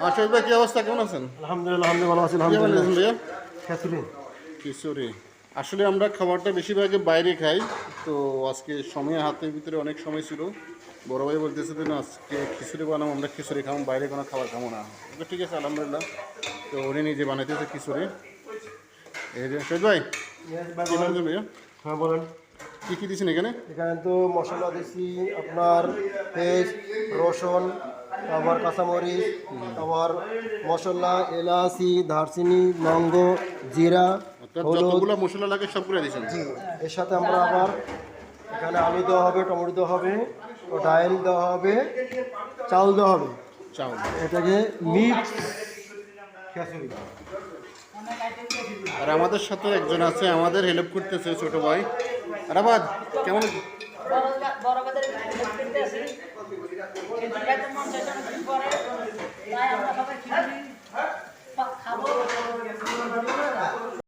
শহীদ ভাই কি অবস্থা, কেমন আছেন? আলহামদুলিল্লাহ, ভালো আছি। কি বানাইছেন ভাইয়া? খিচুড়ি। খিচুড়ি। আসলে আমরা খাবারটা বেশিরভাগই বাইরে খাই, তো আজকে সময় হাতের ভিতরে অনেক সময় ছিল। বড় ভাই বলতেছে যে না, আজকে খিচুড়ি বানাবো, আমরা খিচুড়ি খাবো, বাইরে কোনো খাবার খাবো না। ওকে ঠিক আছে, আলহামদুলিল্লাহ। তো উনি নিজে বানাইতেছে খিচুড়ি। এই যে শহীদ ভাই কি বানাইছেন ভাইয়া? হ্যাঁ বলেন। কী কী দিয়েছেন এখানে? এখানে তো মশলা দিচ্ছি আপনার পেস্ট, রসুন, আবার কাঁচামরিচ, আবার মশলা এলাচি, দারচিনি, লবঙ্গ, জিরা, অর্থাৎ হলুদ। যতগুলো মশলা লাগে সবগুলো দিয়েছেন? জি, এর সাথে আমরা আবার এখানে আলু দেওয়া হবে, টমেটো দেওয়া হবে, ডাল দেওয়া হবে, চাল দেওয়া হবে। চাউল। এটাকে মিক্স খিচুড়ি। আর আমাদের সাথে একজন আছে, আমাদের হেল্প করতেছে ছোট ভাই। রাবাদ, কেমন